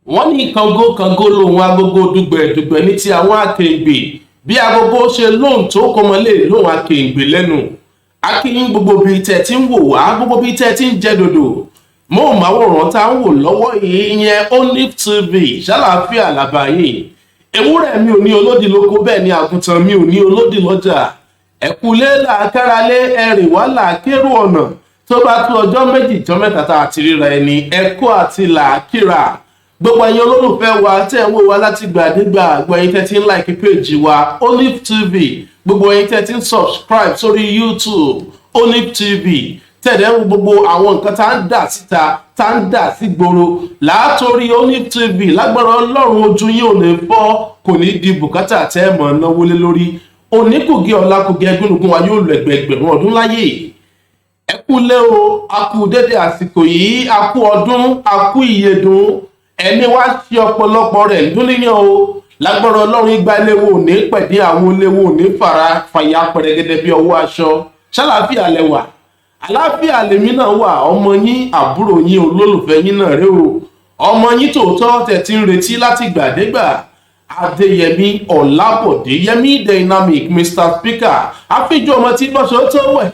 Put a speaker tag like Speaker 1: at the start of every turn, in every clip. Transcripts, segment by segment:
Speaker 1: wọ́n ní kàngó lòun agogo dùgbẹ̀dùgbẹ̀ ní ti àwọn akèrègbè bí agogo ṣe lóhùn tó kọmọlé lóhùn akèrègbè lẹ́nu. akínyìn gbogbo bíi tẹ̀ tí ń wò wá gbogbo bíi tẹ̀ tí ń jẹ́ dòdò móhùnmáwòrán tá ń wò lọ́wọ́ yìí ìyẹn Olive TV ṣàlàáfíà làbáyé. ewúrẹ́ mi ò ní olódì lóko bẹ́ẹ̀ ni àgùntàn mi ò ní olódì lọ́jà. ẹ̀kúlé làákáralé ẹ̀rìn wá làákérò ọ̀nà tó bá tó ọjọ́ méjì jọ mẹ́ta tá a ti ríra ẹni ẹ̀kọ́ àti làákìrà. gbogbo ẹ̀yin olólùfẹ́ wa tẹ́ ń wò wá láti gbàdégbà gbogbo ẹ̀yin tẹ́ ti ń like page wa Olive TV, gbogbo ẹ̀yin tẹ́ ti ń subscribe sórí YouTube Olive TV, tẹ̀dẹ̀ ń gbogbo àwọn nǹkan tá ń dà síta tá ń dà sí gbòòrò látòrí Olive TV lágbára Ọlọ́run ojú yín ò ní fọ́ kò ní di bùkátà tẹ́ mọ̀ náwó lé lórí. òní kò gé ọ̀la kò gé ẹgbẹ̀rún wa yóò lọ ẹgbẹ̀rún ọdún láyé. ẹ kú lé o, a kú dédé àsìkò yìí, a kú ọdún, a kú ìyèdùn, ẹni wá ṣe ọ̀pọ̀lọpọ̀ rẹ̀ dúníyàn o. lágbára Ọlọ́run igba léwo òní pẹ̀dé àwọn léwo òní fàyà pẹ̀rẹ̀gẹ̀dẹ̀ bí ọwọ́ aṣọ. ṣàlàáfíà lẹwà, àlàáfíà lèmi náà wà. ọmọ yín àbúrò yín olólùfẹ́ yín náà rè o, ọmọ yín tòótọ́ tẹ̀ tí ń retí láti gbàdégbà Adéyẹmí Ọlábọ̀dé, Yẹmí Dynamic, Mr. Speaker, àfijọ́ ọmọ tí bọ́sọ̀ tó wẹ̀.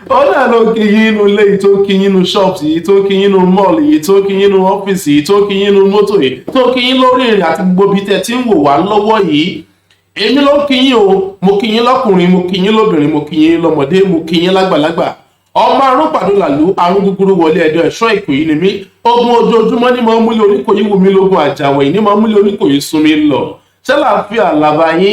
Speaker 1: ó náà ló kí yín inú ilé yìí tó kí yín inú shops yìí tó kí yín inú mall yìí tó kí yín inú ọ́fíìsì yìí tó kí yín inú mọ́tò yìí tó kí yín lórí ìrìn àti gbogbo ibi tẹ́ tí ń wò wá lọ́wọ́ yìí. èmi ló kí yín o, mo kí yín lọ́kùnrin, mo kí yín lóbìnrin, mo kí yín lọ́mọdé, mo kí yín lágbàlagbà. ọmọ arún pàdólàlú àrùn gúgúrú wọlé ẹ̀dọ̀ ẹ̀ṣọ́ Ìkòyí ni mí. ogun ojoojúmọ́ ní máa ń múlẹ̀ Oníkòyí wù mí lógun àjàwọ̀ yìí ní máa ń múlẹ̀ Oníkòyí sún mi lọ. ṣàlàáfíà làbáyé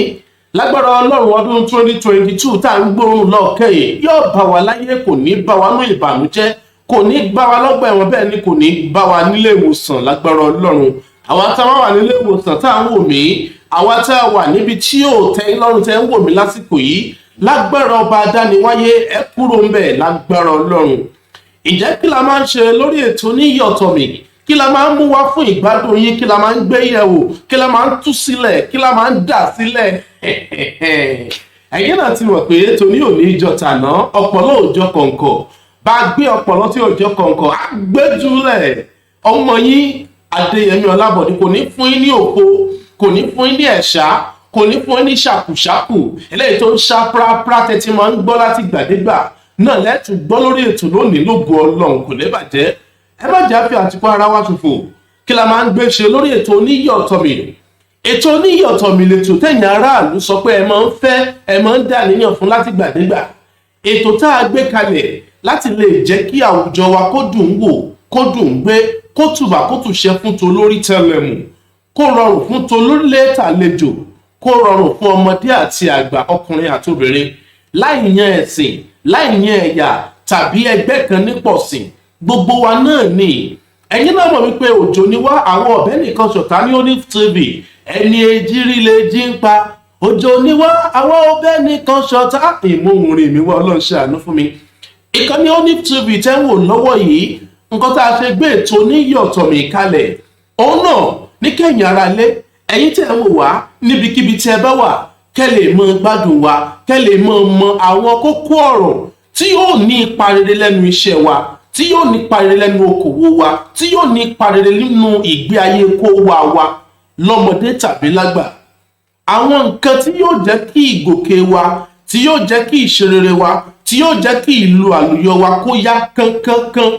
Speaker 1: lágbára Ọlọ́run ọdún 2022 tá à ń gbóhùn lọ́ọ̀kẹ́ yìí yóò bá wa láyé, kò ní bá wa ní ìbànújẹ́, kò ní bá wa lọ́gbà ẹ̀wọ̀n, bẹ́ẹ̀ ni kò ní bá wa nílé ìwòsàn lágbára Ọlọ́run. àwa tá a wà nílé ìwòsàn tá à ń wò mí, àwa tá a wà níbi tí yóò tẹ́ lọ́rùn tẹ́ ń wò mí lásìkò yìí, lágbára ọba adániwáyé ẹ kúrò ń bẹ̀ lágbára Ọlọ́run. ǹjẹ́ kí la máa ń ṣe lórí ètò Níyì Ọ̀tọ̀ Mi? kí la máa ń mú wá fún ìgbádùn yín? kí la máa ń gbé yẹ̀wò? kí la máa ń tú sílẹ̀? kí la máa ń dà sílẹ̀? ẹ̀yin náà ti mọ̀ pé tòní ò ní jọ tàná, ọpọlọ òjọ kọ̀ǹkọ̀, bá gbé ọpọlọ tí òjọ kọ̀ǹkọ̀ á gbẹ́júlẹ̀. ọmọ yín Adéyẹmí Ọlábọ̀dé kò ní fún yín ní òfo, kò ní fún yín ní ẹ̀ṣá, kò ní fún yín ní ṣàkùṣàkù eléyìí tó ń ṣá pàápàá tẹ́tí máa ń gbọ́ láti gbàdégbà náà lẹ́tù gbọ́ lórí ètò lónìí lógo Ọlọ́run kò ní bàjẹ́. ẹ má jà fi àtìkú ara wa ṣòfò. kí la máa ń gbé ṣe lórí ètò Níyì Ọ̀tọ̀ Mi? ètò Níyì Ọ̀tọ̀ Mi lètò tẹ̀yìn aráàlú sọ pé ẹ máa ń fẹ́, ẹ máa ń dà níyàn fún láti gbàdégbà. ètò tá a gbé kalẹ̀ láti lè jẹ́ kí àwùjọ wa kó dùn wò, kó dùn gbé, kó tùbà kó tùṣẹ fún tolórí tẹlẹmù, kó rọrùn fún tolórílé tàlejò, kó rọrùn fún ọmọdé àti àgbà, ọkùnrin àti obìnrin, láì yan ẹ̀sìn, láì yan ẹ̀yà tàbí ẹgbẹ́ kan nípọ̀sìn. gbogbo wa náà ni. ẹ̀yin náà mọ̀ wípé òjò ni wá, àwọn ọ̀bẹ nìkan ṣọ̀tá ní Olive TV, ẹni ejírí lè jí ń pa. òjò ni wá, àwọn ọ̀bẹ nìkan ṣọ̀tá. ìmúhùnrin mi wá, Ọlọ́run ṣàánú fún mi. ìkànnì Olive TV tẹ́ ń wò lọ́wọ́ yìí, nǹkan tá a ṣe gbé ètò Níyì Ọ̀tọ̀ Mi kalẹ̀ òun náà ní kẹ́yìn ara lé ẹ̀yin tẹ́ ń wò wá níbikíbi tí ẹ bá wà, kẹ́ lè mọ gbádùn wa, kẹ́ lè mọ àwọn kókó ọ̀rọ̀ tí yóò ní ipa rere lẹ́nu iṣẹ́ wa, tí yóò ní ipa rere lẹ́nu okòwò wa, tí yóò ní ipa rere nínú ìgbé ayé kó wa lọ́mọdé tàbí lágbà. àwọn nǹkan tí yóò jẹ́ kí ìgòkè wa, tí yóò jẹ́ kí ìṣerere wa, tí yóò jẹ́ kí ìlú àlùyọ wa kó yá kánkán,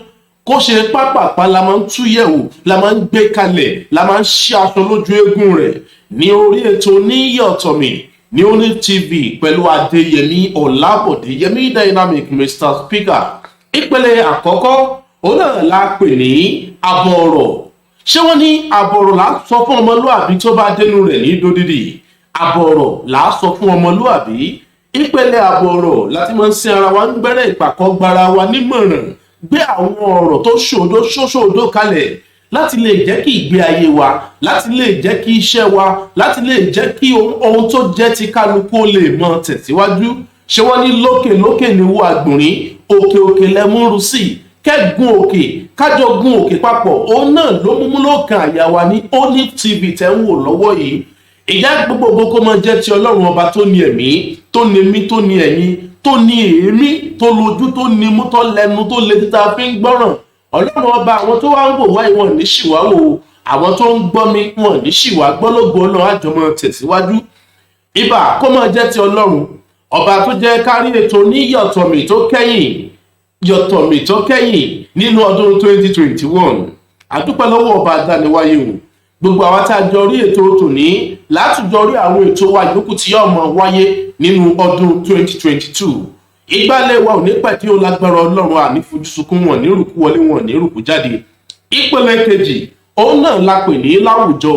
Speaker 1: kó ṣe pápápá la máa ń tú yẹ̀wò, la máa ń gbé kalẹ̀, la máa ń ṣí aṣọ lójú eégún rẹ̀ ní orí ètò Níyì Ọ̀tọ̀ Mi ní Olive TV pẹ̀lú Adéyẹmí Ọlábọ̀dé, Yẹmí Dynamic, Mr. Speaker. ìpele àkọ́kọ́ òun náà la pè ní àbọ̀ ọ̀rọ̀. ṣé wọ́n ní àbọ̀ ọ̀rọ̀ là á sọ fún ọmọlúàbí tó bá dénú rẹ̀ ní dódìdì? àbọ̀ ọ̀rọ̀ là á sọ fún ọmọlúàbí. ìpele àbọ̀ ọ̀rọ̀ láti máa ń sin ara wa ń gbẹ́rẹ́ ìpàkọ́ gbara wa nímọ̀ràn, gbé àwọn ọ̀rọ̀ tó ṣòdo kalẹ̀ láti lè jẹ́ kí ìgbé ayé wa, láti lè jẹ́ kí iṣẹ́ wa, láti lè jẹ́ kí ohun tó jẹ́ ti kálukú lè mọ tẹ̀síwájú. ṣé wọ́n ní lókè ní wo àgbòrín, òkè lẹ́múrú sí, kẹ́gun òkè kájọ gun òkè papọ̀. òun náà ló múmú lókàn àyà wa ní Olive TV tẹ́ ń wò lọ́wọ́ yìí. ìyá gbogbo kó máa jẹ́ ti Ọlọ́run ọba tó ní ẹ̀mí, tó ní mí, tó ní ẹ̀yìn, tó ní èémí, tó lójú, tó ní mú, tó lẹ́nu, tó lè títa fi ń gbọ́ràn. ọlọ́run ọba àwọn tó wá ń wò wáyé wọn ní ṣìwáwò, àwọn tó ń gbọ́ mi wọn ní ṣìwá gbọ́lógbò ọlọ́run àjọmọ́ tẹ̀síwájú. Ìbà kó máa jẹ́ ti ọlọ́run ọba tó jẹ́ kárí ètò ní yọ̀tọ̀mì tó kẹ́yìn nínú ọdún 2021. àdúpẹ́ lọ́wọ́ ọba àdániwáyé o. gbogbo àwọn tá a jọ rí ètò tòní látùjọ rí àwọn ètò wa ìyókù tí yóò mọ wáyé nínú ọdún 2022. ìgbàlẹ̀ wa ò ní pẹ̀kí ó lágbára ọlọ́run àní fojú sunkún wọn ní rùkú wọlé wọn ní rùkú jáde. ìpele kejì òun náà la pè ní láwùjọ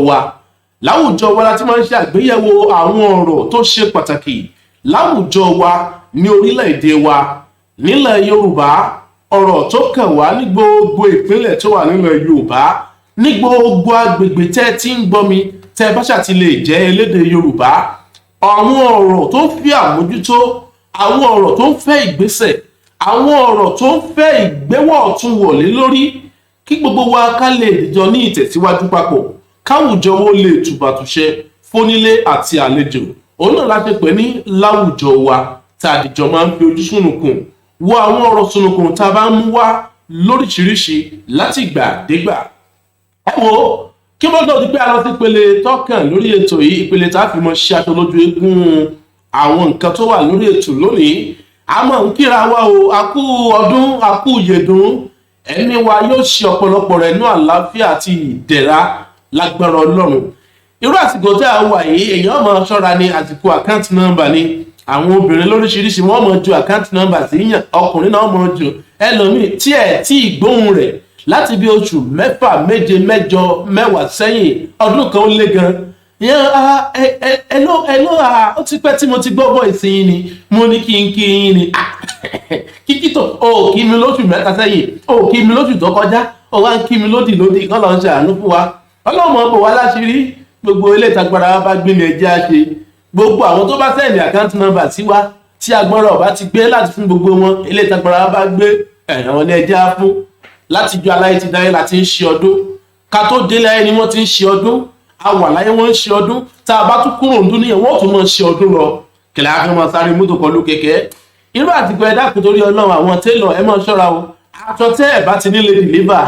Speaker 1: wa láti máa ń ṣe àgbéyẹ̀wò àwọn ọ̀rọ̀ tó ṣe pàtàkì láwùjọ wa ní orílẹ̀-èdè wa nílẹ̀ Yorùbá, ọ̀rọ̀ tó kàn wá ní gbogbo ìpínlẹ̀ tó wà nílẹ̀ Yorùbá, ní gbogbo agbègbè tẹ́ tí ń gbọ́ mi tẹ́ bá ṣàti lè jẹ́ elédè Yorùbá. àwọn ọ̀rọ̀ tó ń fẹ́ àmójútó, àwọn ọ̀rọ̀ tó ń fẹ́ ìgbésẹ̀, àwọn ọ̀rọ̀ tó ń fẹ́ ìgbéwọ̀ ọ̀tún wọlé lórí, kí gbogbo wa ká lè jọ ní ìtẹ̀síwájú papọ̀, káwùjọ wo lè tùbàtùṣe fónílé àti àlejò. òun náà láti pè ní láwùjọ wa tá a dìjọ máa ń fi ojú sùnùkùn wo àwọn ọ̀rọ̀ sùnùkùn tá a bá ń mú wá lóríṣiríṣi láti ìgbà dégbà. ẹ wo kí wọ́n lọ́ọ́ di pé a lọ sí ìpele tọ́kàn lórí ètò yìí, ìpele tá a fi mọ ṣe aṣọ lójú eégún àwọn nǹkan tó wà lórí ètò lónìí. a máa ń kíra wa o, a kú ọdún, a kú ìyèdún, ẹ̀mí wa yóò ṣe ọ̀pọ̀lọpọ̀ rẹ̀ ní àlàáfíà àti ìdẹ̀ra lágbára ọlọ́run. irú àsìkò tí a wà yìí èèyàn máa ṣọ́ra ní àsìkò àkáǹtì nọ́mbà ni. àwọn obìnrin lóríṣiríṣi wọ́n mọ̀ ju àkáǹtì nọ́mbà sí yàn, ọkùnrin náà mọ̀ ju ẹlòmíì tí ìgbóhùn rẹ̀ láti bí oṣù 6, 7, 8, 10 sẹ́yìn, ọdún kan ó lé gan. ó ti pẹ́ tí mo ti gbọ́ bọ́ ìsinyìí ni mo ní kí n kí yín ni kíkí tó o kí mi lóṣù 3 sẹ́yìn, o kí mi lóṣù tó kọjá, o wá ń kí mi lódì kọ́ lọ́n ṣe àánú fún wa. ọlọ́mọ bò wá láṣìírí, gbogbo ilé ìtagbára wa bá gbé ní ẹjẹ́ àṣe. gbogbo àwọn tó bá sẹ́ẹ̀lì àkáǹtì nọ́mbà sí wa tí agbọ́nrọ̀ ọba ti gbé láti fún gbogbo wọn, ilé ìtagbára wa bá gbé ẹ̀rọ ní ẹjẹ́ á fún. láti ju aláyé ti dáyé láti ń ṣe ọdún, ká tó délé ayé ni wọ́n ti ń ṣe ọdún, a wà láyé wọ́n ń ṣe ọdún, tá a bá tún kúrò ọdún níyẹn wọ́n tún mọ̀ ṣe ọdún lọ. kìlẹ̀ á fi mọ sáré mọ́tò kọlu kẹ̀kẹ́. irú àtìgbọ́ ẹ̀dá kò torí ọlọ́run àwọn télọ̀ ẹ mọ̀ ṣọ́ra o, aṣọ tẹ́ ẹ̀ bá ti nílé dìlíbà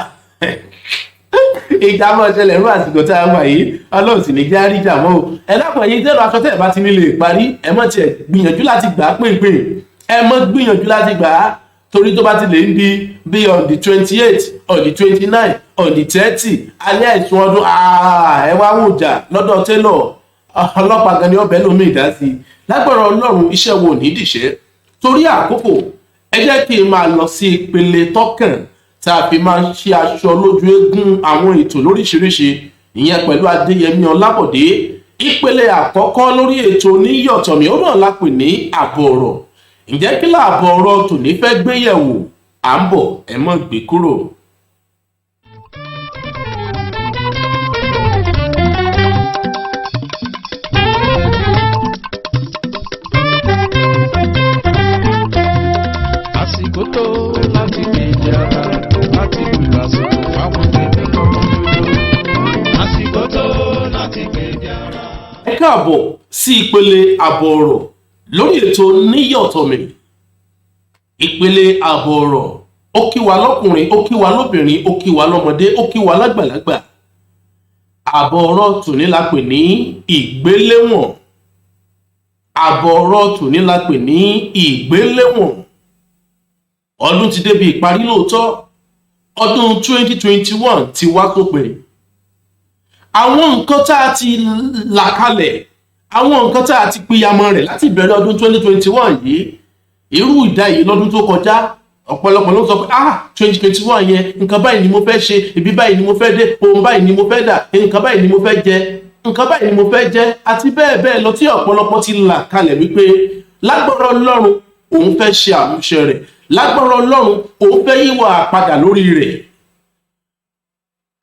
Speaker 1: ìjà mọ̀ ṣẹlẹ̀ irú àsìkò tá a wà yìí, ọlọ́run sì ní jẹ́ àríjà mọ́ o. ẹ dákun ẹ̀yin tẹ́lọ̀ aṣọ tẹ́ ẹ̀ bá ti nílé ìparí, ẹ mọ̀ tiẹ̀ gbìyànjú láti gbà á pínpín, ẹ mọ̀ gbìyànjú láti gbà á, torí tó bá ti lè ń di bí on the 28, on the 29, on the 30 alẹ́ àìsùn ọdún, ẹ wá wò jà lọ́dọ̀ tẹ́lọ̀, ọlọ́pàá gan ni ọbẹ̀ lómi ìdásí. lágbára ọlọ́run iṣẹ́ wo ní dìṣẹ́. torí àkókò ẹ jẹ́ kí n máa lọ sí ìpele tọ́kàn tá a fi máa ń ṣe aṣọ lójú eégún àwọn ètò lóríṣiríṣi, ìyẹn pẹ̀lú Adéyẹmí Ọlábọ̀dé. ìpele àkọ́kọ́ lórí ètò oníyọ̀tọ̀mí ó náà lápè ní àbọ̀ ọ̀rọ̀. ǹjẹ́ kí láàbọ̀ ọ̀rọ̀ tòní fẹ́ gbéyẹ̀wò? à ń bọ̀, ẹ mọ́ gbé kúrò.
Speaker 2: àsìkò tó láti gbèjà láti lùlà sọ̀rọ̀ fáwọn tèmi kan dúró. àsìkò tó láti gbèjà.
Speaker 1: ẹ káàbọ̀ sí ìpele àbọ̀ ọ̀rọ̀ lórí ètò níyọ̀tọ̀mí. ìpele àbọ̀ ọ̀rọ̀ ó kí wa lọ́kùnrin, ó kí wa lóbìnrin, ó kí wa lọ́mọdé, ó kí wa lágbàlagbà. àbọ̀ ọ̀rọ̀ tòní la pè ní ìgbéléwọ̀n. àbọ̀ ọ̀rọ̀ tòní la pè ní ìgbéléwọ̀n. ọdún ti débi ìparí lóòótọ́, ọdún 2021 ti wá sópin. àwọn nǹkan tá a ti là kalẹ̀, àwọn nǹkan tá a ti pìyàmọ́ rẹ̀ láti ìbẹ̀rẹ̀ ọdún 2021 yìí, irú ìdá yìí lọ́dún tó kọjá ọ̀pọ̀lọpọ̀ ló sọ pé 2021 yẹn nǹkan báyìí ni mo fẹ́ ṣe, ibi báyìí ni mo fẹ́ dé, ohun báyìí ni mo fẹ́ dà, nǹkan báyìí ni mo fẹ́ jẹ, nǹkan báyìí ni mo fẹ́ jẹ, àti bẹ́ẹ̀ bẹ́ẹ̀ lọ tí ọ̀pọ̀lọpọ̀ ti là kalẹ̀ wípé lágbára ọlọ́run òun fẹ́ ṣe àmúṣe rẹ̀, lágbára ọlọ́run òun fẹ́ yíwà padà lórí rẹ̀.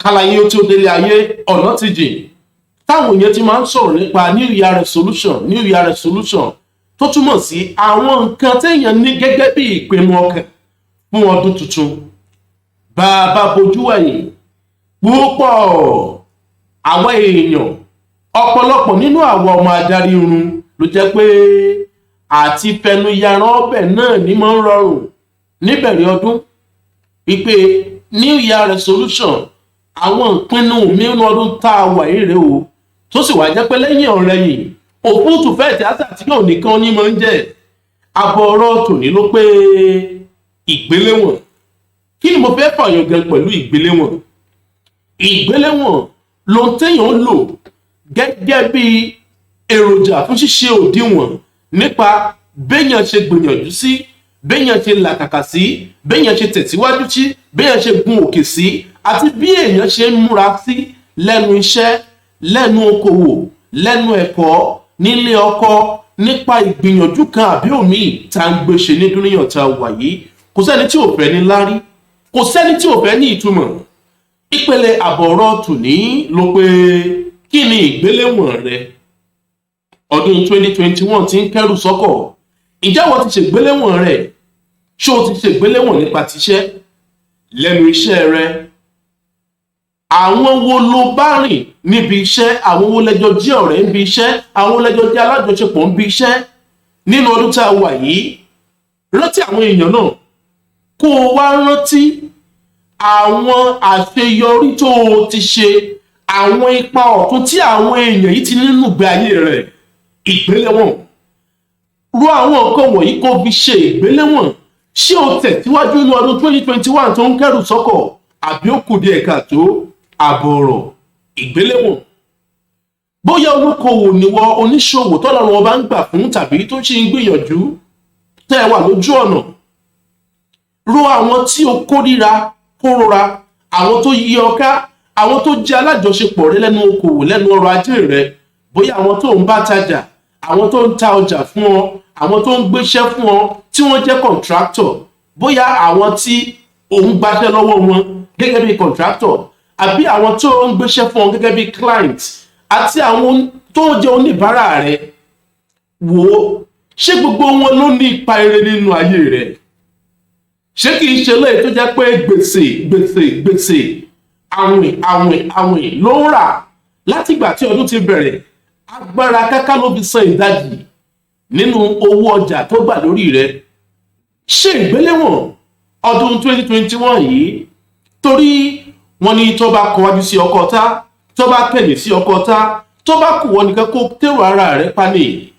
Speaker 1: kálàyé tí ó délé ayé ọ̀nà ti jìn, táwọn èèyàn ti máa ń sọ̀rọ̀ nípa new year resolution tó túmọ̀ sí àwọn nǹkan téèyàn ní gẹ́gẹ́ bí ìpinnu ọkàn fún ọdún tuntun. bàbá bojú ẹ̀yìn púpọ̀ àwọn èèyàn, ọ̀pọ̀lọpọ̀ nínú àwọn ọmọ adarí irun ló jẹ́ pé àti fẹnu yaran ọbẹ̀ náà ní máa ń rọrùn níbẹ̀rẹ̀ ọdún, wípé new year resolution àwọn ìpinnu mìíràn ọdún tá a wà yìí rèé o tó sì wá jẹ́ pé lẹ́yìn ọ̀rẹ́yìn òfúùtù fẹ́ẹ̀ tíátà tí yóò nìkan ní máa ń jẹ́ abọ́ ọ̀rọ̀ tòní ló pé ìgbéléwọ̀n. Kí ni mo fẹ́ fààyàn gan pẹ̀lú ìgbéléwọ̀n? Ìgbéléwọ̀n ló ń téèyàn lò gẹ́gẹ́ bí èròjà fún ṣíṣe òdiwọ̀n nípa béèyàn ṣe gbìyànjú sí, béèyàn ṣe làkàkà sí, béèyàn ṣe tẹ̀síwájú sí, béèyàn ṣe gun òkè sí, àti bí èèyàn ṣe ń múra sí lẹ́nu iṣẹ́, lẹ́nu okòwò, lẹ́nu ẹ̀kọ́, nílé ọkọ, nípa ìgbìyànjú kan àbí òmíì tá à ń gbé ṣe ní dúníyàn tá a wà yìí. Kò sẹ́ni tí ò fẹ́ ní lárí, kò sẹ́ni tí ò fẹ́ ní ìtumọ̀. Ìpele àbọ̀rọ̀ tòní ló pé kí ni ìgbéléwọ̀n rẹ? Ọdún 2021 ti ń kẹ́rù sọ́kọ̀. Ǹjẹ́ wọ́n ti ṣègbéléwọ̀n rẹ̀? Ṣé o ti ṣègbéléwọ̀n nípa tiṣẹ́? Lẹ́nu iṣẹ́ rẹ? Àwọn wo ló bá rìn níbi iṣẹ́? Àwọn wo lẹ́jọ́ jẹ́ ọ̀rẹ́ níbi iṣẹ́? Àwọn wo lẹ́jọ́ jẹ́ alájọṣepọ̀ níbi iṣẹ́? Nínú ọdún tá a wà yìí, rántí àwọn èèyàn náà. Kó o wá rántí àwọn àṣeyọrí tó o ti ṣe, àwọn ipa ọ̀tun tí àwọn èèyàn yìí ti nínú ìgbé ayé rẹ̀. Ìgbéléwọ̀n. Ro àwọn nǹkan wọ̀nyí kó fi ṣe ìgbéléwọ̀n. Ṣé o tẹ̀síwájú ní ọdún 2021 tó ń kẹ́rù sọ́kọ̀ àbí ó kù díẹ̀ káàtó? Àbọ̀rọ̀ ìgbéléwọ̀n. Bóyá olókoòwò níwọ oníṣòwò tọ́lọ́run ọba ń gbà fún tàbí tó ṣe ń gbìyànjú tẹ́ ẹ wà lójú ọ̀nà. Ro àwọn tí o kórìíra kórora, àwọn tó yí ọ ká, àwọn tó jẹ́ alájọṣepọ̀ rẹ lẹ́nu okòwò, lẹ́nu ọrọ̀ ajé rẹ. Bóyá àwọn tó ń bá tajà, àwọn tó ń ta ọjà fún ọ, àwọn tó ń gbéṣẹ́ fún ọ tí wọ́n jẹ́ contractor. Bóyá àwọn tí ò ń gbaṣẹ́ lọ́wọ́ wọn gẹ́gẹ́ bí contractor, àbí àwọn tó ń gbéṣẹ́ fún ọ gẹ́gẹ́ bí client, àti àwọn tó jẹ́ oníbàárà rẹ. Wò ó, ṣé gbogbo wọn ló ní ipa rere nínú ayé rẹ? Ṣé kìí ṣe lẹ́yìn tó jẹ́ pé gbèsè àwìn ló ń rà látìgbà tí ọdún ti bẹ̀rẹ̀? Agbára káká ló fi san ìdajì nínú owó ọjà tó gbà lórí rẹ. Ṣé ìgbéléwọ̀n ọdún 2021 yìí, torí wọ́n ní tó bá kọwájú sí ọkọ̀ tá, tó bá kẹ̀yìn sí ọkọ̀ tá, tó bá kù wọ́n nìkan kó tèrò ara rẹ̀ pa ni.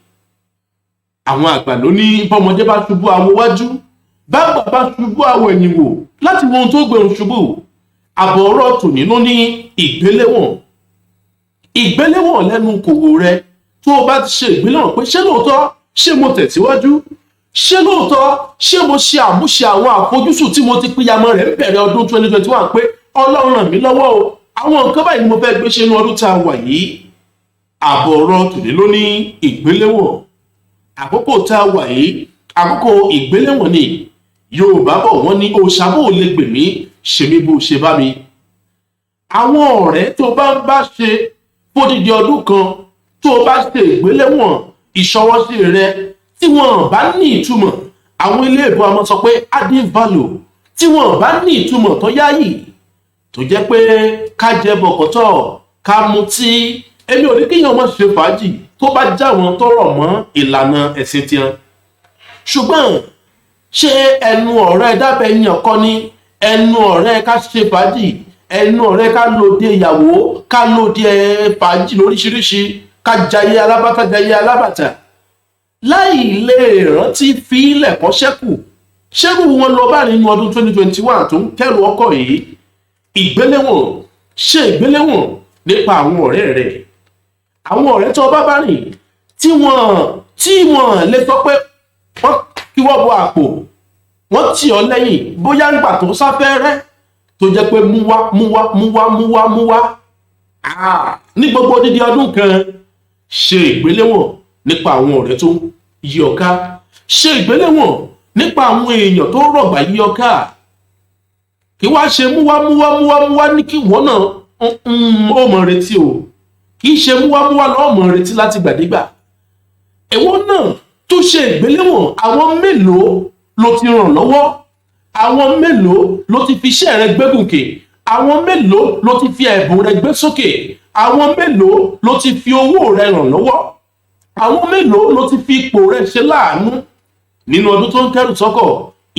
Speaker 1: Àwọn àgbà ló ní bọ́mọdé bá ṣubú àwo wájú, bàbá bá ṣubú àwo ẹ̀yìn wò láti wo ohun tó gbẹ̀rún ṣubú. Àbọ̀ ọ̀rọ̀ tòní ló ní ìgbéléwọ̀n. Ìgbéléwọ̀n lẹ́nu kòwò rẹ. Tó o bá ti ṣe ìgbéléwọ̀n pé ṣé lóòótọ́, ṣé mo tẹ̀síwájú, ṣé lóòótọ́, ṣé mo ṣe àmúṣe àwọn àfojúsùn tí mo ti pínyamọ́ rẹ̀ ń bẹ̀rẹ̀ ọdún 2021 pé Ọlọ́run ràn mí lọ́wọ́ o, àwọn nǹkan báyìí ni mo fẹ́ gbé ṣe ní ọdún tá a wà yìí. Àbọ̀ ọ̀rọ̀ tòní ló ní ìgbéléwọ̀n. Àkókò tá a wà yìí, àkókò ìgbéléwọ̀n ni. Yorùbá bọ̀ wọ́n ní òṣàbò lè gbè mí, ṣe mí bó ṣe bá mi. Àwọn ọ̀rẹ́ tó bá ń bá ṣe fódìdí ọdún kan, tó bá ṣe ìgbéléwọ̀n ìṣọwọ́sí rẹ tí wọ́n bá ní ìtumọ̀, àwọn ilé ìbò àmọ́ sọ pé adding value, tí wọ́n bá ní ìtumọ̀ tó yáyì, tó jẹ́ pé ká jẹ bọ̀kọ̀tọ̀, ká mutí, èmi ò ní kéèyàn má ṣe fàájì tó bá já wọn tó rọ̀ mọ́ ìlànà ẹ̀sìn tiwọn. Ṣùgbọ́n ṣé ẹnu ọ̀rẹ́ dábẹ́ yàn kọ́ ní ẹnu ọ̀rẹ́ ká ṣe fàájì, ẹnu ọ̀rẹ́ ká lòde ìyàwó, ká lòde fàájì lóríṣiríṣi, ká jayé alábàtà jayé alábàtà láì lè rántí fi ilẹ̀ kọ́ ṣẹ́kù? Ṣẹ́rù wọn lọ bá nínú ọdún 2021 tó ń kẹ́rù ọkọ̀ yìí. Ìgbéléwọ̀n. Ṣe ìgbéléwọ̀n nípa àwọn ọ̀rẹ́ rẹ̀. Àwọn ọ̀rẹ́ tó bá bá rìn tí wọ́n lè sọ pé wọ́n kí wọ́n bọ àpò, wọ́n tì ọ́ lẹ́yìn bóyá ńgbà tó sáfẹ́rẹ́ tó jẹ́ pé múwá. Ní gbogbo odidi ọdún kan, ṣe ìgbéléwọ̀n nípa àwọn ọ̀rẹ́ tó yí ọ ká. Ṣe ìgbéléwọ̀n nípa àwọn èèyàn tó rọ̀gbà yí ọ ká. Kí wá ṣe múwá ní kí wọ́n náà ó mọ̀ retí o. Kì í ṣe múwá lọ́ọ́ mọ̀ retí láti gbàdégbà. Èwo náà tó ṣe ìgbéléwọ̀n àwọn mélòó ló ti ràn lọ́wọ́, àwọn mélòó ló ti fi iṣẹ́ rẹ gbégùnkè, àwọn mélòó ló ti fi ẹ̀bùn rẹ gbé sókè, àwọn mélòó ló ti fi owó rẹ ràn lọ́wọ́, àwọn mélòó ló ti fi ipò rẹ ṣe láàánú nínú ọdún tó ń kẹ́rù sọ́kọ̀.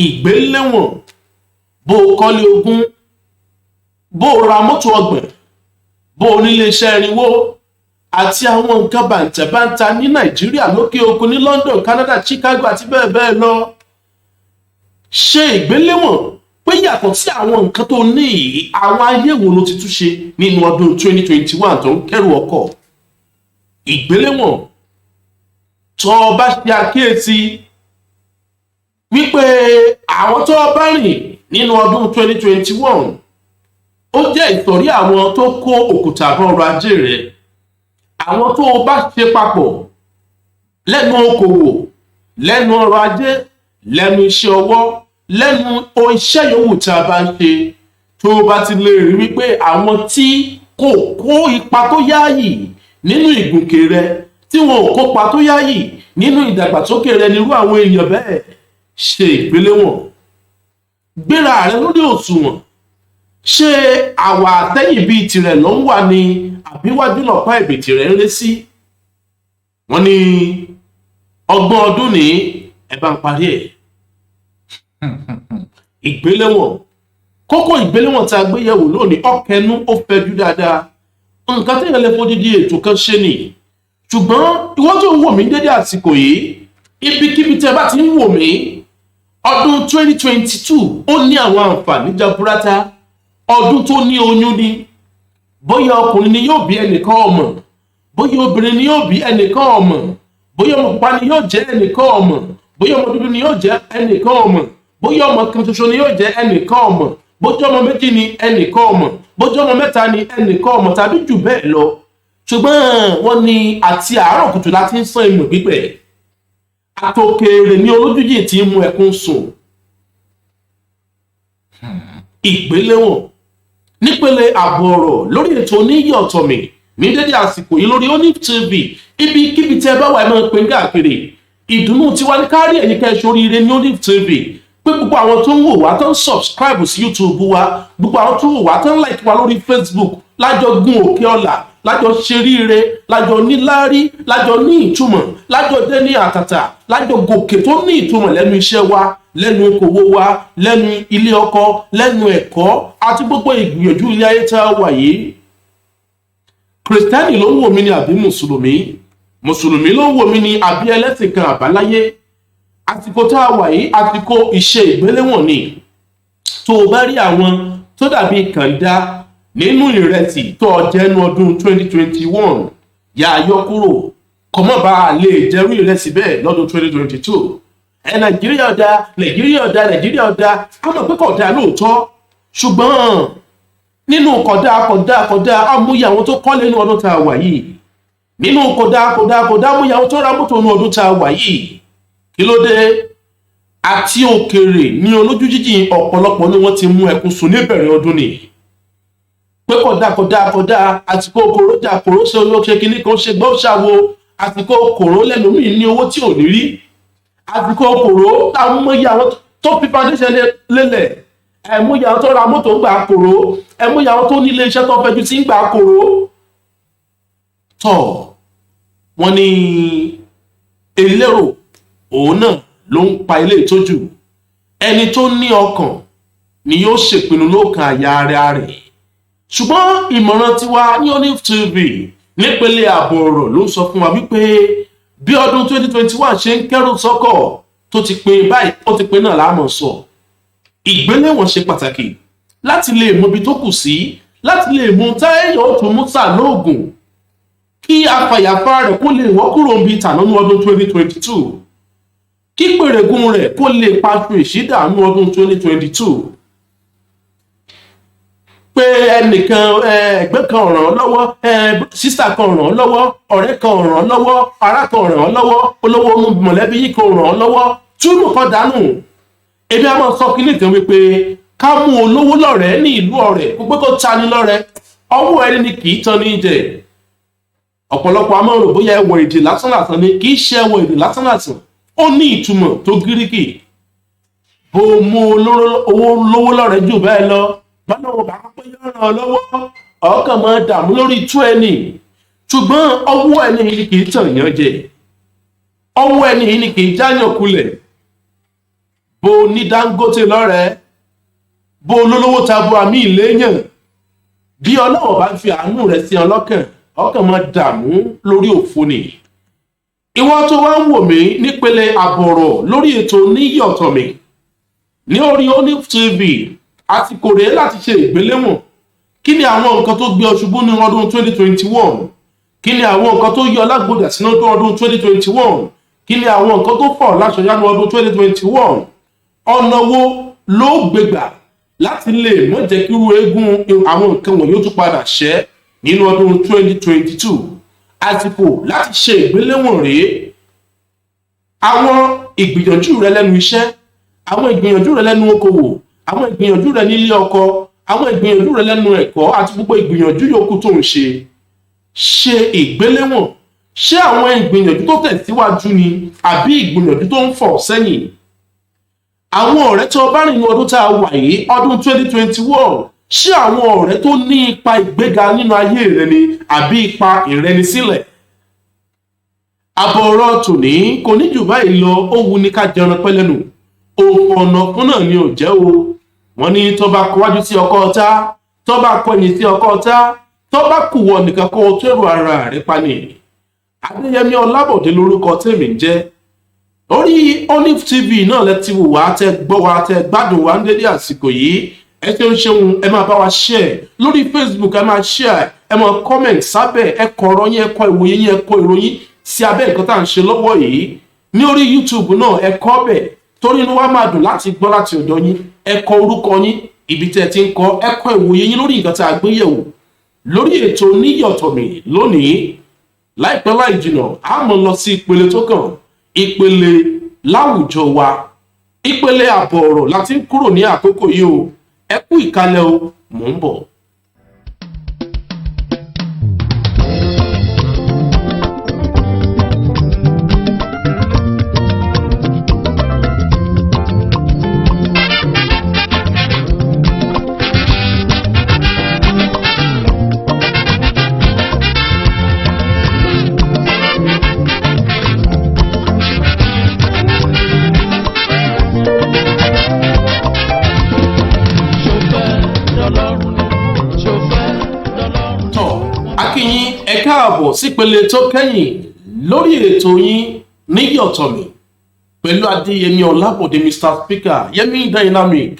Speaker 1: Ìgbéléwọ̀n. Bó o kọ́lé ogún, bó ra mọ́tò ọgbọ̀n bó nílé iṣẹ́ irinwó àti àwọn nǹkan bàǹtàbàǹtà ní nàìjíríà lókè òkun ní london canada chicago àti bẹ́ẹ̀ bẹ́ẹ̀ lọ ṣe ìgbéléwọ̀n pé yàtọ̀ sí àwọn nǹkan tó ní yìí àwọn ayé wo ló ti tún ṣe nínú ọdún 2021 tó ń kẹ́rù ọkọ̀ ìgbéléwọ̀n tó bá ṣe àkíyèsí wípé àwọn tó bá rìn nínú ọdún 2021 ó jẹ́ ìtọ̀rí àwọn tó kó òkúta bọ́ ọrọ̀ ajé rẹ̀ àwọn tó bá ṣe papọ̀ lẹ́nu okòwò lẹ́nu ọrọ̀ ajé lẹ́nu iṣẹ́ ọwọ́ lẹ́nu iṣẹ́ yòówù tí a bá ń ṣe tó bá ti lè rí wípé àwọn tí kò kó ipa tó yáàyì nínú ìgùnkè rẹ tí wọn ò kópa tó yáàyì nínú ìdàgbàsókè rẹ nírú àwọn èèyàn bẹ́ẹ̀ ṣe ìgbéléwọ̀n gbéra rẹ lórí òṣùwọ̀n ṣé àwà àtẹ́yìn bíi tirẹ̀ ló ń wà ní àbíwájú lọ́pàá ìbètì rẹ̀ ń lé sí wọ́n ní ọgbọ̀n ọdún ní ẹ bá ń parí ẹ̀ ìgbéléwọ̀n kókó ìgbéléwọ̀n tí a gbé yẹ̀wò lónìí ọkẹnu ó fẹjú dáadáa nǹkan tí èèyàn lè fojúdi ètò kan ṣe nì ṣùgbọ́n ìwọ́n tó ń wò mí dédé àsìkò yìí ibikíbi tẹ́ bá ti ń wò mí ọdún 2022 ó ní àwọn àǹfààní jaburata ọdún tó ní oyún ni bóyá ọkùnrin ni yóò bí ẹnìkan ọmọ bóyá obìnrin ni yóò bí ẹnìkan ọmọ bóyá ọmọ pupa ni yóò jẹ́ ẹnìkan ọmọ bóyá ọmọ dúdú ni yóò jẹ́ ẹnìkan ọmọ bóyá ọmọ kan ṣoṣo ni yóò jẹ́ ẹnìkan ọmọ bóyá ọmọ méjì ni ẹnìkan ọmọ bóyá ọmọ mẹ́ta ni ẹnìkan ọmọ tàbí jù bẹ́ẹ̀ lọ ṣùgbọ́n wọ́n ní àti àárọ̀ kùtù láti ń sán imú pípẹ́ àtòkèrè ní olójújì tí ń mú ẹkún sùn ìgbéléwọ̀n nípele ààbò ọ̀rọ̀ lórí ètò oníyì ọ̀tọ̀mì ní dédé àsìkò yìí lórí Olive TV ibikíbi tí ẹ bá wà ẹ máa ń pè káàkiri ìdùnnú tiwa ní kárí ẹ̀yìn kẹ́ ṣoríire ní Olive TV pé gbogbo àwọn tó ń wò wá tó ń subscribe sí YouTube wa gbogbo àwọn tó ń wò wá tó ń like wa lórí Facebook lájọ gun òkè ọ̀la lájọ ṣeríire lájọ níláárí lájọ ní ìtumọ̀ lájọ dé ní àtàtà lájọ gòkè tó ní ìtumọ̀ lẹ́nu iṣẹ́ wa lẹ́nu okòwò wa lẹ́nu ilé ọkọ lẹ́nu ẹ̀kọ́ àti gbogbo ìgbìyànjú ilé ayé tá a wà yìí kìrìsìtẹ́nì ló ń wò mí ní àbí mùsùlùmí ló ń wò mí ní àbí ẹlẹ́sìn kan àbáláyé àsìkò tá a wà yìí àsìkò iṣẹ́ ìgbéléwọ̀n ni tó o bá rí àwọn tó dàbí kàńdá nínú ìrẹsì tó ọjẹ́nu ọdún 2021 yà á yọ kúrò kọ́mọ́ bá a lè jẹ́rú ìrẹsì bẹ́ẹ̀ lọ́dún 2022 nàìjíríà ọ̀dà a mọ̀ pé kọ̀dá lóòótọ́ ṣùgbọ́n nínú kọ̀dá amúyẹ àwọn tó kọ́ lẹ́nu ọdún tá a wà yìí nínú kọ̀dá amúyẹ àwọn tó ra mọ́tò ní ọdún tá a wà yìí kí ló dé àti òkèrè ní olójú jíjìn ọ̀pọ̀lọpọ̀ ni wọ́n ti mú ẹkún sùn níbẹ̀rẹ̀ ọdún ni pé kọ̀dá àsìkò kòró jà kòró ṣe olóṣè kìíní kan ṣe gbọ́ ṣàwo àsìkò kòró lẹ́nu míì ní owó tí ò ní rí àsìkò kòró táwọn mọ̀yí àwọn tó fi foundation lélẹ̀ ẹ̀múyẹ àwọn tó ra mọ́tò ń gbà kòró ẹ̀múyẹ àwọn tó ní ilé iṣẹ́ tó fẹjú sí ń gbà kòró tọ̀ wọ́n ní elérò òun náà ló ń pa ilé ìtọ́jú ẹni tó ní ọkàn ni yóò ṣèpinnu lókàn àyà ara rẹ̀ ṣùgbọ́n ìmọ̀ràn tiwa ní Olive TV nípele ààbò ọ̀rọ̀ ló ń sọ fún wa wípé bí ọdún 2021 ṣe ń kẹ́rù sọ́kọ̀ tó ti pin báyìí ó ti pin náà láàmọ̀ sọ ìgbéléwọ̀n ṣe pàtàkì láti lè mọ ibi tó kù sí láti lè mú táyọ̀ ó tún mú tà lóògùn kí afàyàfà rẹ̀ kó lè wọ́ kúrò ń bi tànánú ọdún 2022 kí pèrègùn rẹ̀ kó lè pàṣẹ ìṣídàánú ọdún 2022 pé ẹnìkan ẹgbẹ́ kan ràn án lọ́wọ́ sísà kan ràn án lọ́wọ́ ọ̀rẹ́ kan ràn án lọ́wọ́ ará kan ràn án lọ́wọ́ olówó mọ̀lẹ́bí yìí kan ràn án lọ́wọ́ túnú kan dànù ebi a máa sọ kí nìkan wípé ká mú olówó lọ́rẹ̀ẹ́ ní ìlú ọ̀rẹ́ gbogbo kó ta ni lọ́rẹ́ ọwọ́ ẹni ni kì í tán ní jẹ ọ̀pọ̀lọpọ̀ a máa rò bóyá ẹwọ̀ èdè lásánlàsán ni kì í ṣe ẹwọ̀ èdè lásánlàsán ó ní ìtumọ̀ tó gíríkì bó mú owó lówó lọ́rẹ̀ẹ́ jù bẹ́ẹ̀ lọ bọ́nà ọba pé yóò ràn ọ́ lọ́wọ́ ọkàn máa dààmú lórí tú ẹni ṣùgbọ́n ọwọ́ ẹni yìí kì í tàn yán jẹ ọwọ́ ẹni yìí kì í jáyàn kulẹ̀ bó ní Dangote lọ́rẹ̀ẹ́ bó olólówó tabu àmì ìléyàn bí ọlọ́wọ́ bá ń fi àánú rẹ̀ sí ọlọ́kàn ọkàn máa dààmú lórí òfo ni. Ìwọ tó wá ń wò mí nípele àbọ̀rọ̀ lórí ètò Níyì Ọ̀tọ̀ Mi ní orí Olive TV àsìkò rèé láti ṣe ìgbéléwọ̀n. Kí ni àwọn nǹkan tó gbé ọ ṣubú ní ọdún 2021? Kí ni àwọn nǹkan tó yọ lágbòdà sínú ọdún 2021? Kí ni àwọn nǹkan tó fọ̀ láṣọyá ní ọdún 2021? Ọ̀nà wo ló gbégbà láti lè mọ́ jẹ́ kí irú eégún àwọn nǹkan wọ̀nyí ó tún padà ṣẹ́ nínú ọdún 2022? Àsìkò láti ṣe ìgbéléwọ̀n rèé. Àwọn ìgbìyànjú rẹ lẹ́nu iṣẹ́, àwọn ìgbìyànjú rẹ lẹ́nu okòwò, àwọn ìgbìyànjú rẹ nílé ọkọ, àwọn ìgbìyànjú rẹ lẹ́nu ẹ̀kọ́ àti gbogbo ìgbìyànjú yòókù tó ń ṣe ìgbéléwọ̀n. Ṣé àwọn ìgbìyànjú tó tẹ̀síwájú ni àbí ìgbìyànjú tó ń fọ̀ sẹ́yìn? Àwọn ọ̀rẹ́ tó bá rìn ní ọdún tá a wà yìí ọdún 2021, ṣé àwọn ọ̀rẹ́ tó ní ipa ìgbéga nínú ayé rẹ ni àbí ipa ìrẹnisílẹ̀? Àbọ̀ ọ̀rọ̀ tòní kò ní jù báyìí lọ. Ó wu ní ká jẹran pẹ́ lẹ́nu, òun ọ̀nà fún náà ni ò jẹ́ o. Wọ́n ní tó bá kọwájú sí ọkọ ọ̀tá, tó bá kọyìn sí ọkọ ọ̀tá, tó bá kùwọ nìkan kó o tẹ́rù ara rẹ̀ pa ni. Adéyẹmí Ọlábọ̀dé lórúkọ tèmi ń jẹ́. Orí Olive TV náà lẹ ti wò wá, tẹ gbọ́ wá, tẹ gbádùn wá ń dédé àsìkò yìí. Ẹ ṣe ń ṣeun, ẹ máa bá wa share lórí Facebook, ẹ máa share, ẹ máa comment sábẹ́, ẹ kọ ọ̀rọ̀ yín, ẹ kọ ìwòye yín, ẹ kọ ìròyìn sí abẹ́ nǹkan tá à ń ṣe lọ́wọ́ yìí. Ní orí YouTube náà ẹ kọ bẹ̀, torí inú wa máa dùn láti gbọ́ láti ọ̀dọ̀ yín. Ẹ kọ orúkọ yín, ibi tẹ́ ti ń kọ, ẹ kọ ìwòye yín lórí nǹkan tá a gbé yẹ̀wò lórí ètò Níyì Ọ̀tọ̀ Mi lónìí. Láìpẹ́ láì jìnnà a mọ̀ lọ sí ìpele tó kàn, ìpele láwùjọ wa, ìpele àbọ̀ ọ̀rọ̀ láti ń kúrò ní àkókò yìí o. Ẹ kú ìkàlẹ̀ o, mò ń bọ̀. Ẹ káàbọ̀ sípele tó kẹ́yìn lórí ètò yín Níyì Ọ̀tọ̀ Mi pẹ̀lú Adéyẹmí Ọlábọ̀dé Mr. Speaker Yẹmí Dynamic.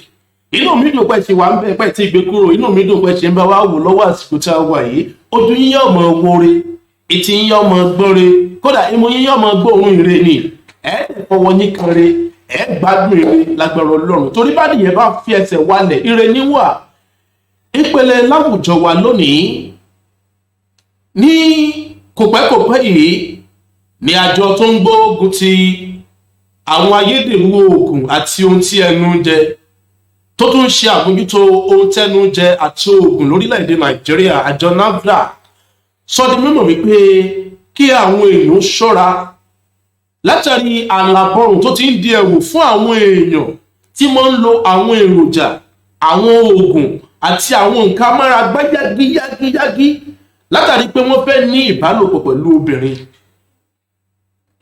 Speaker 1: Inú mi dùn pé ti wà ń bẹ̀ pẹ́ tí ìgbé kúrò, inú mi dùn pé ti ń bá wa wò lọ́wọ́ àsìkò tí a wà yìí. Ojú yín yóò mọ wọre, etí yín yóò mọ gbọ́re, kódà imú yín yóò mọ gbóòórùn ire ni. Ẹ fọwọ́ yín kan re, ẹ gbádùn ire lágbára Ọlọ́run. Torí bá nìyẹn bá fi ẹsẹ̀ wálẹ̀, ire níwà. Ìpele láwùjọ wa lónìí ní kòpẹ́kòpẹ́ yìí ni àjọ tó ń gbógun ti àwọn ayédèrú oògùn àti ohun tí ẹnu ń jẹ, tó tún ṣe àbójútó ohun tẹnu ń jẹ àti oògùn lórílẹ̀‐èdè Nàìjíríà, àjọ NAFDAC sọ di mímọ̀ wípé kí àwọn èèyàn ṣọ́ra látàrí àlàbọ̀rùn tó ti ń di ẹ̀wù fún àwọn èèyàn tí wọ́n ń lo àwọn èròjà, àwọn oògùn àti àwọn nǹkan amáragbá yágíyágí látàrí pé wọ́n fẹ́ ní ìbálòpọ̀ pẹ̀lú obìnrin.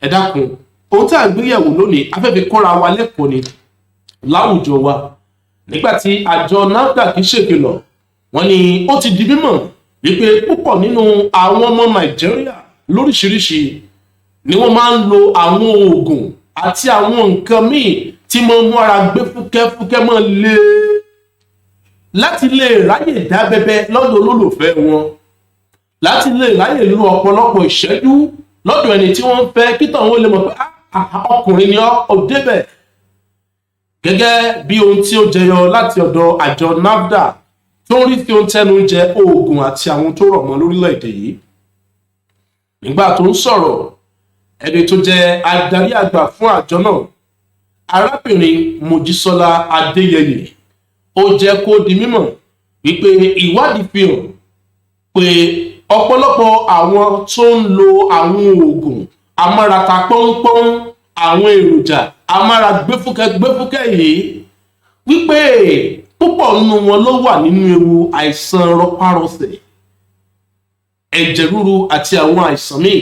Speaker 1: Ẹ dákun, ohun tí a gbé yẹ̀wò lónìí afẹ́fẹ́ kọ́ra wa lẹ́kọ̀ọ́ ni láwùjọ wa. Nígbàtí àjọ NAFDAC ṣèkìlọ̀, wọ́n ní ó ti di mímọ̀ wípé púpọ̀ nínú àwọn ọmọ Nàìjíríà lóríṣiríṣi ni wọ́n máa ń lo àwọn oògùn àti àwọn nǹkan míì tí wọ́n mú ara gbé fúkẹ́fúkẹ́ mọ́ lé láti lè ráyè dábẹ́bẹ́ lọ́dọ̀ olólùfẹ́ wọn, láti lè ráyè lo ọ̀pọ̀lọpọ̀ ìṣẹ́jú lọ́dọ̀ ẹni tí wọ́n fẹ́ kí tàn wọ́n lè mọ̀ pé ọkùnrin ni ó débẹ̀. Gẹ́gẹ́ bí ohun tí ó jẹyọ láti ọ̀dọ̀ àjọ NAFDAC tó ń rí sí ohun tẹnu jẹ oògùn àti àwọn tó rọ̀ mọ́ lórílẹ̀‐èdè yìí. Nígbà tó ń sọ̀rọ̀, ẹni tó jẹ́ adarí àgbà fún àjọ náà, arábìnrin Mojísọ́lá Adéyẹyè, ó jẹ́ kó di mímọ̀ wípé ìwádìí fi hàn pé ọ̀pọ̀lọpọ̀ àwọn tó ń lo àwọn oògùn amárata pọ́npọ́n, àwọn èròjà amára gbéfúkẹ́ yìí, wípé púpọ̀ nínú wọn ló wà nínú ewu àìsàn rọpárọsẹ̀, ẹ̀jẹ̀ ríru àti àwọn àìsàn míì.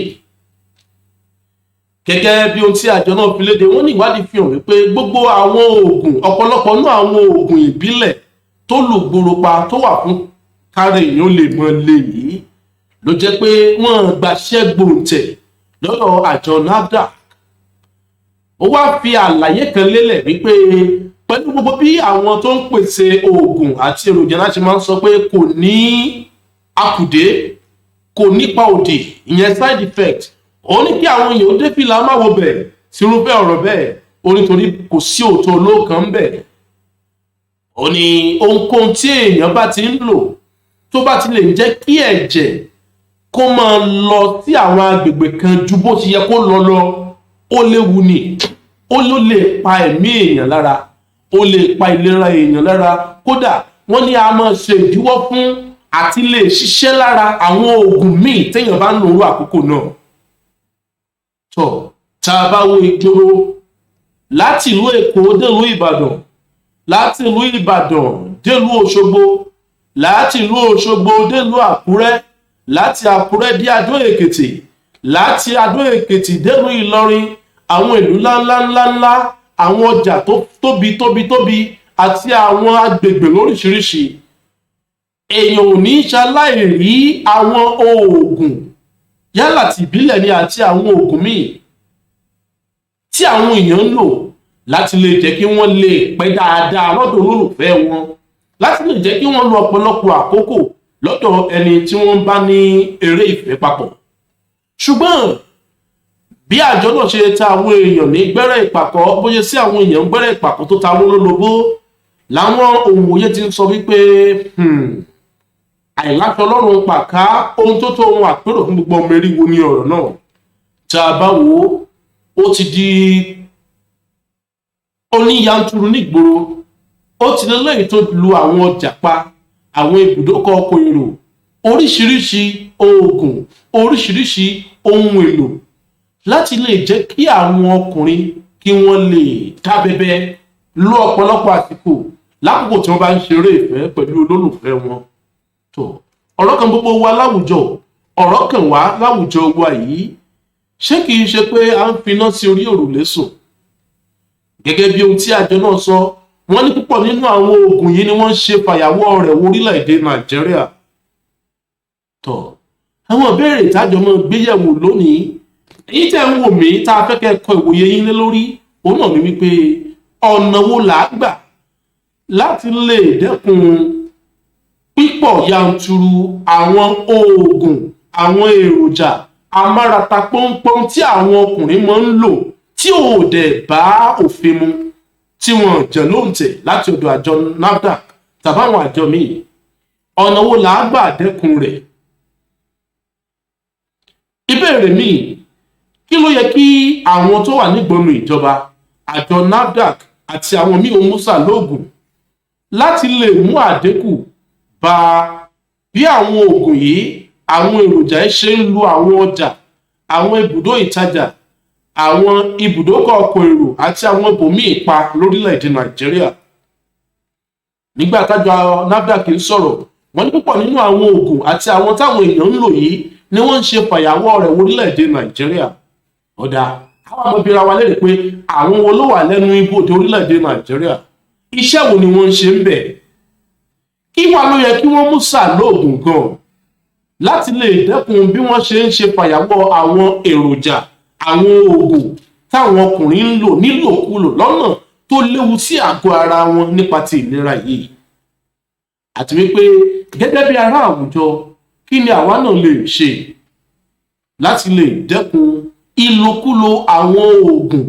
Speaker 1: Gẹ́gẹ́ bí ohun tí àjọ náà fi léde, wọ́n ní ìwádìí fi hàn wípé gbogbo àwọn oògùn, ọ̀pọ̀lọpọ̀ nínú àwọn oògùn ìbílẹ̀ tó lùgbòrò pa tó wà fún káre èèyàn lè mọ lé yìí ló jẹ́ pé wọ́n gbaṣẹ́ gbòǹtẹ̀ lọ́dọ̀ àjọ NAFDAC. Ó wá fi àlàyé kan lélẹ̀ wípé pẹ̀lú gbogbo bí àwọn tó ń pèsè oògùn àti èròjà láti máa ń sọ pé kò ní akùdé, kò nípa òdì, ìyẹn side effect, ó ní kí àwọn èèyàn dé fìlà máa wo bẹ̀ sírúfẹ́ ọ̀rọ̀ bẹ́ẹ̀, ó nítorí kò sí òótọ́ olóòkan bẹ̀. Ó ní ohunkóhun tí èèyàn bá ti ń lò tó bá ti lè jẹ́ kí ẹ̀jẹ̀ kó máa lọ sí àwọn agbègbè kan ju bó ti yẹ kó lọ ó léwu ni, ó ló lè pa ẹ̀mí èèyàn lára, ó lè pa ìlera èèyàn lára, kódà wọ́n ní a máa ṣe ìdíwọ́ fún àti lè ṣiṣẹ́ lára àwọn oògùn míì téèyàn bá ń lò ó àkókò náà. tó tá a bá wo ìgboro láti ìlú Èkó délùú Ìbàdàn, láti ìlú Ìbàdàn délùú Òṣogbo, láti ìlú Òṣogbo délùú Àkúrẹ́, láti Àkúrẹ́ dé Adó Èkìtì, láti Adó Èkìtì délùú Ìlọrin, àwọn ìlú ńláńláńláńlá, àwọn ọjà tó tóbi àti àwọn agbègbè lóríṣiríṣi. Èèyàn ò ní ṣaláì rí àwọn oògùn yálà tìbílẹ̀ ni àti àwọn oògùn míì tí àwọn èèyàn ń lò láti lè jẹ́ kí wọ́n lè pẹ́ dáadáa lọ́dọ̀ olólùfẹ́ wọn, láti lè jẹ́ kí wọ́n lo ọ̀pọ̀lọpọ̀ àkókò lọ́dọ̀ ẹni tí wọ́n bá ní eré ìfẹ́ papọ̀. Ṣùgbọ́n bí àjọ náà ṣe ta àwọn èèyàn ní gbẹ́rẹ́ ìpàkọ́, bóyá sí àwọn èèyàn gbẹ́rẹ́ ìpàkọ́ tó ta wọ́n lólobó, láwọn òwòye ti ń sọ wípé àìláṣọ Ọlọ́run pàká ohun tó tó ohun àpérò fún gbogbo ọmọ eriwo ní ọ̀rọ̀ náà. Tá a bá wò ó ti di oníyanturu nígboro, ó ti lé lẹ́yìn tó lu àwọn ọjà pa, àwọn ibùdókọ̀ ọkọ̀ èrò, oríṣiríṣi oògùn, oríṣiríṣi ohun èlò láti lè jẹ́ kí àwọn ọkùnrin kí wọ́n lè dábẹ́bẹ́ lo ọ̀pọ̀lọpọ̀ àsìkò lákòókò tí wọ́n bá ń ṣeré ìfẹ́ pẹ̀lú olólùfẹ́ wọn. tó ọ̀rọ̀ kan gbogbo wa láwùjọ, ọ̀rọ̀ kan wá láwùjọ wa yìí, ṣé kìí ṣe pé a ń finá sí orí òrùlé sùn? Gẹ́gẹ́ bí ohun tí àjọ náà sọ, wọ́n ní púpọ̀ nínú àwọn oògùn yìí ni wọ́n ń ṣe fàyàwọ́ rẹ̀ orílẹ̀-èdè Nàìjíríà. tó àwọn ìbéèrè ìtajọ náà gbéyẹ̀wò lónìí, èyí tẹ́ ń wò mí tá a fẹ́ kẹ́ kọ ìwòye yín lé lórí, òun náà ni wípé ọ̀nà wo là á gbà láti lè dẹ́kun pípọ̀ yanturu àwọn oògùn, àwọn èròjà amárata pọ́npọ́n tí àwọn ọkùnrin máa ń lò tí ò dẹ̀ bá òfin mu, tí wọ́n jẹ́ lóǹtẹ̀ láti ọ̀dọ̀ àjọ NAFDAC tàbáwọn àjọ míì. ọ̀nà wo là á gbà dẹ́kun rẹ̀? ìbéèrè míì, kí ló yẹ kí àwọn tó wà nígbọnú ìjọba, àjọ NAFDAC àti àwọn míì musa lóògùn láti lè mú àdínkù bá bí àwọn oògùn yìí, àwọn èròjà yìí ṣe ń lu àwọn ọjà, àwọn ibùdó ìtajà, àwọn ibùdókọ̀ ọkọ̀ èrò àti àwọn ibòmíì pa lórílẹ̀-èdè Nàìjíríà. Nígbà tájọ NAFDAC ń sọ̀rọ̀, wọ́n ní púpọ̀ nínú àwọn oògùn àti àwọn táwọn èèyàn ń lò yìí ni wọ́n ń ṣe fàyàwọ́ rẹ̀ orílẹ̀-èdè Nàìjíríà. ọ̀dà àwọn ọmọbìnrin wa lérè pé àwọn wo ló wà lẹ́nu ibodè orílẹ̀-èdè Nàìjíríà, iṣẹ́ wo ni wọ́n ń ṣe ń bẹ̀? Kí wá ló yẹ kí wọ́n mú sàlóògùn gan láti lè dẹ́kun bí wọ́n ṣe ń ṣe fàyàwọ́ àwọn èròjà, àwọn oògùn táwọn ọkùnrin ń lò nílòkulò lọ́nà tó léwu sí àgọ́ ara wọn nípa ti ìlera yìí? Àti wípé gẹ́gẹ́ bí ará àwùjọ, kí ni àwa náà lè ṣe láti lè dẹ́kun ìlòkulò àwọn oògùn,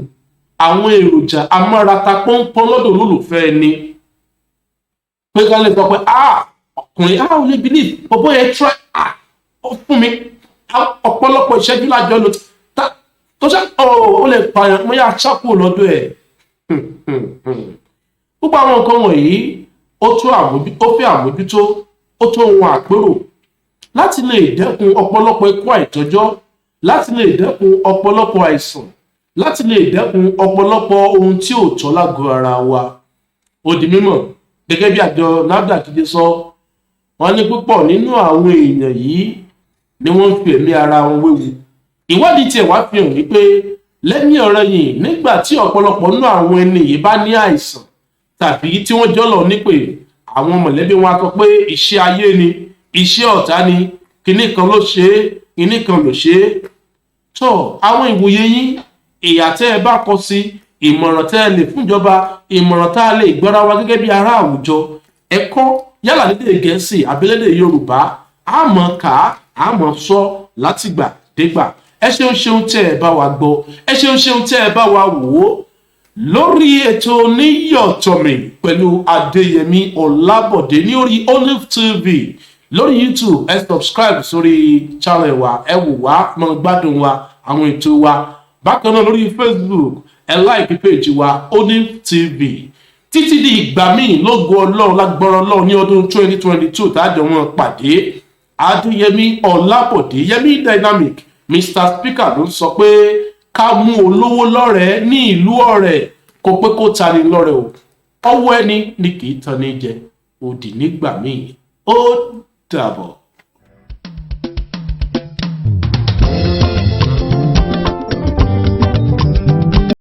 Speaker 1: àwọn èròjà amárata pọ́npọ́n lọ́dọ̀ olólùfẹ́ ẹni? Pé ká lè sọ pé ọkùnrin ò lè believe bọ́bọ́ yẹn try ó fún mi ọ̀pọ̀lọpọ̀ ìṣẹ́jú lájọ lò tó ṣe ó lè pààyàn mọ́ yá ṣápò lọ́dọ̀ ẹ̀. Gbogbo àwọn nǹkan wọ̀nyí ó fẹ́ àmójútó, ó tó ohun àpérò láti lè dẹ́kun ọ̀pọ̀lọpọ̀ ikú àìtọ́jọ́, láti lè dẹ́kun ọ̀pọ̀lọpọ̀ àìsàn, láti lè dẹ́kun ọ̀pọ̀lọpọ̀ ohun tí ò tọ́ lágọ̀ọ́ ara wa. Ó di mímọ̀ gẹ́gẹ́ bí àjọ NAFDAC ti sọ, wọ́n ní púpọ̀ nínú àwọn èèyàn yìí ni wọ́n fi ẹ̀mí ara wọn wéwu. Ìwádìí tiẹ̀ wá fi hàn wípé lẹ́yìn ọ̀rẹ̀yìn, nígbà tí ọ̀pọ̀lọpọ̀ nínú àwọn ẹni yìí bá ní àìsàn tàbí tí wọ́n jọ́lọ̀ nípè, àwọn mọ̀lẹ́bí wọn á sọ pé iṣẹ́ ayé ni, iṣẹ́ ọ̀tá ni kinní kan ló ṣe é kinní kan ló ṣe é tó àwọn ìwòye yín ìyà tẹ́ ẹ bá kọ sí ìmọ̀ràn tẹ́ ẹ lè fúnjọba ìmọ̀ràn tá a lè gbọ́ra wa gẹ́gẹ́ bí ará àwùjọ ẹ̀kọ́ yálà lédè gẹ̀ẹ́sì àbílédè yorùbá àmọ́ ká àmọ́ sọ látìgbà dégbà ẹ ṣeun tẹ́ ẹ bá wa gbọ́ ẹ ṣeun tẹ́ ẹ bá wa wò ó lórí ètò níyọ̀tọ̀mì pẹ̀lú adéyẹmí ọlábọ̀dé ní orí Olive TV lórí YouTube ẹ subscribe sórí channel wa ẹ wò wá mọ gbádùn wa àwọn ètò wa bákan náà lórí Facebook ẹ like page wa Olive TV títí di ìgbà míì lógo ọlọ́run lágbọ́rọ̀ ọlọ́run ní ọdún 2022 tààjọ wọn pàdé adéyẹmí ọlábọ̀dé yẹmí dynamic Mr. Speaker ló sọ pé ká mú olówó lọ́rẹ̀ẹ́ ní ìlú ọ̀rẹ́ kó pé kó tani lọ́rẹ̀ o ọwọ́ ẹni ni kì í tan ní jẹ òdì nígbà míì ó dàbọ̀.